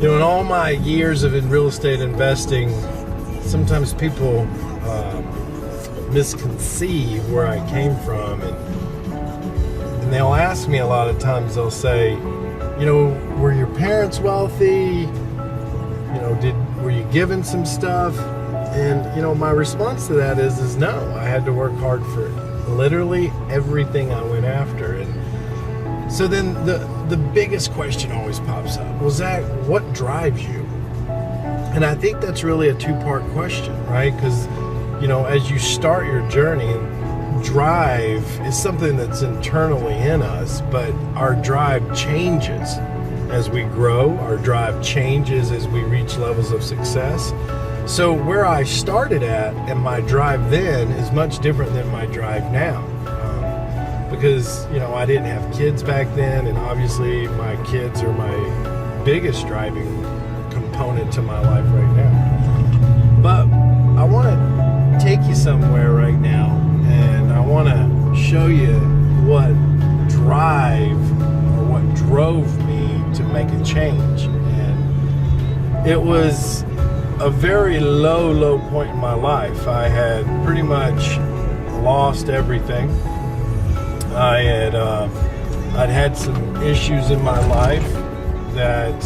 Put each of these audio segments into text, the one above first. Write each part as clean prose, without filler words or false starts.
In all my years of in real estate investing, sometimes people misconceive where I came from, and they'll ask me a lot of times, they'll say, were your parents wealthy? Were you given some stuff? And my response to that is no. I had to work hard for literally everything I went after. And so then the biggest question always pops up. Well, Zach, what drives you? And I think that's really a two-part question, right? Because as you start your journey, drive is something that's internally in us, but our drive changes as we grow. Our drive changes as we reach levels of success. So where I started at and my drive then is much different than my drive now. Because, I didn't have kids back then, and obviously my kids are my biggest driving component to my life right now. But I want to take you somewhere right now, and I want to show you what drove me to make a change. And it was a very low point in my life. I had pretty much lost everything. I'd had some issues in my life that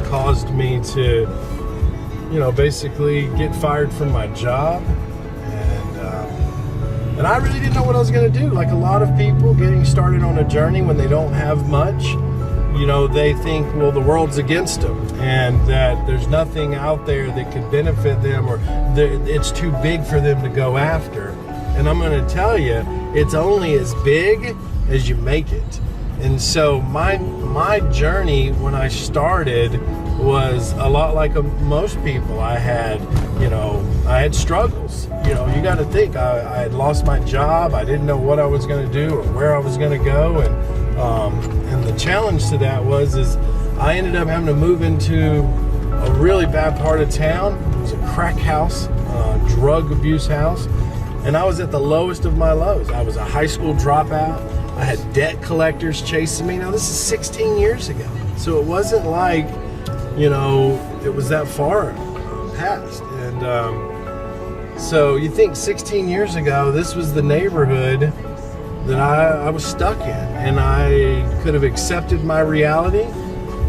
caused me to, basically get fired from my job. And I really didn't know what I was going to do. Like a lot of people getting started on a journey when they don't have much, they think, well, the world's against them and that there's nothing out there that could benefit them, or it's too big for them to go after. And I'm going to tell you, it's only as big as you make it. And so my journey when I started was a lot like most people. I had struggles. You got to think, I had lost my job. I didn't know what I was going to do or where I was going to go. And the challenge to that was I ended up having to move into a really bad part of town. It was a crack house, drug abuse house. And I was at the lowest of my lows. I was a high school dropout. I had debt collectors chasing me. Now, this is 16 years ago. So it wasn't like, it was that far past. And so you think 16 years ago, this was the neighborhood that I was stuck in. And I could have accepted my reality,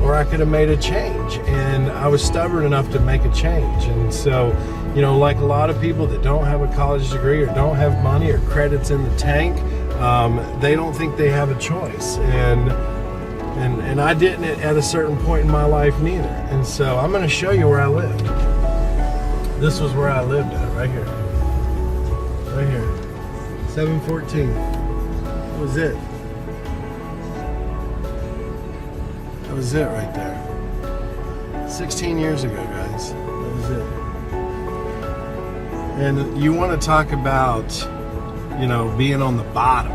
or I could have made a change. And I was stubborn enough to make a change. And so, like a lot of people that don't have a college degree or don't have money or credits in the tank, they don't think they have a choice. And I didn't at a certain point in my life neither. And so I'm going to show you where I lived. This was where I lived at, right here. Right here. 714. That was it. That was it right there. 16 years ago, guys. That was it. And you want to talk about, being on the bottom.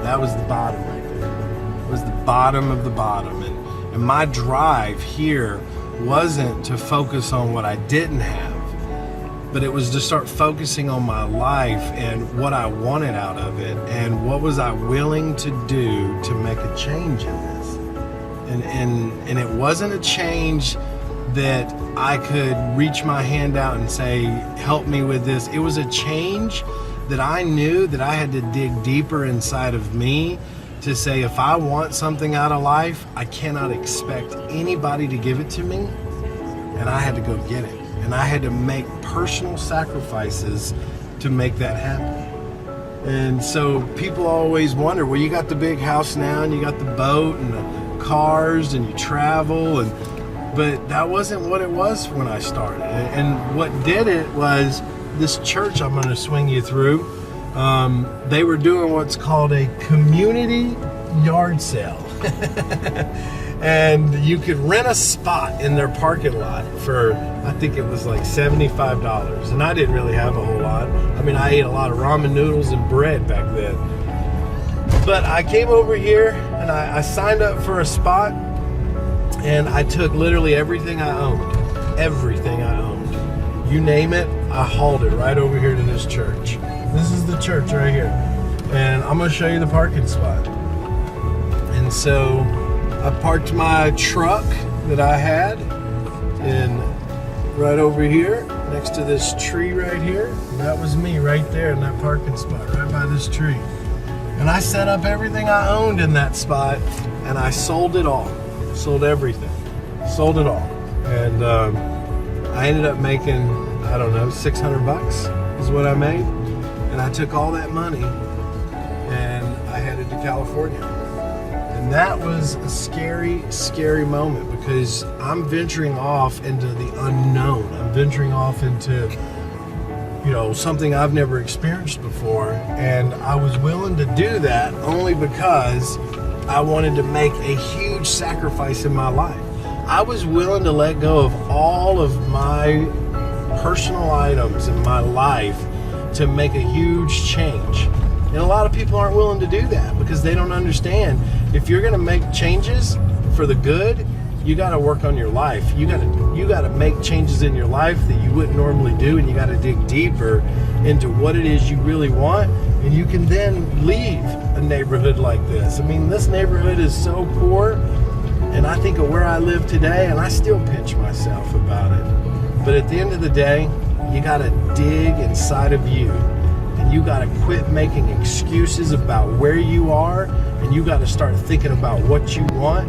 That was the bottom right there. It was the bottom of the bottom. And my drive here wasn't to focus on what I didn't have, but it was to start focusing on my life and what I wanted out of it, and what was I willing to do to make a change in this. And it wasn't a change that I could reach my hand out and say, help me with this. It was a change that I knew that I had to dig deeper inside of me to say, if I want something out of life, I cannot expect anybody to give it to me, and I had to go get it. And I had to make personal sacrifices to make that happen. And so people always wonder, well, you got the big house now, and you got the boat and the cars, and you travel, but that wasn't what it was when I started. And what did it was this church I'm going to swing you through. They were doing what's called a community yard sale. And you could rent a spot in their parking lot for, I think it was like $75. And I didn't really have a whole lot. I mean, I ate a lot of ramen noodles and bread back then. But I came over here and I signed up for a spot, and I took literally everything I owned. Everything I owned. You name it, I hauled it right over here to this church. This is the church right here. And I'm going to show you the parking spot. And so I parked my truck that I had, And right over here, next to this tree right here, that was me right there in that parking spot, right by this tree. And I set up everything I owned in that spot, and I sold it all. Sold everything. Sold it all. And I ended up making, I don't know, $600 is what I made. And I took all that money and I headed to California. And that was a scary, scary moment because I'm venturing off into the unknown. I'm venturing off into, you know, something I've never experienced before. And I was willing to do that only because I wanted to make a huge sacrifice in my life. I was willing to let go of all of my personal items in my life to make a huge change. And a lot of people aren't willing to do that because they don't understand. If you're going to make changes for the good, you got to work on your life. You got to make changes in your life that you wouldn't normally do, and you got to dig deeper into what it is you really want, and you can then leave a neighborhood like this. I mean, this neighborhood is so poor, and I think of where I live today, and I still pinch myself about it. But at the end of the day, you got to dig inside of you, and you got to quit making excuses about where you are, and you got to start thinking about what you want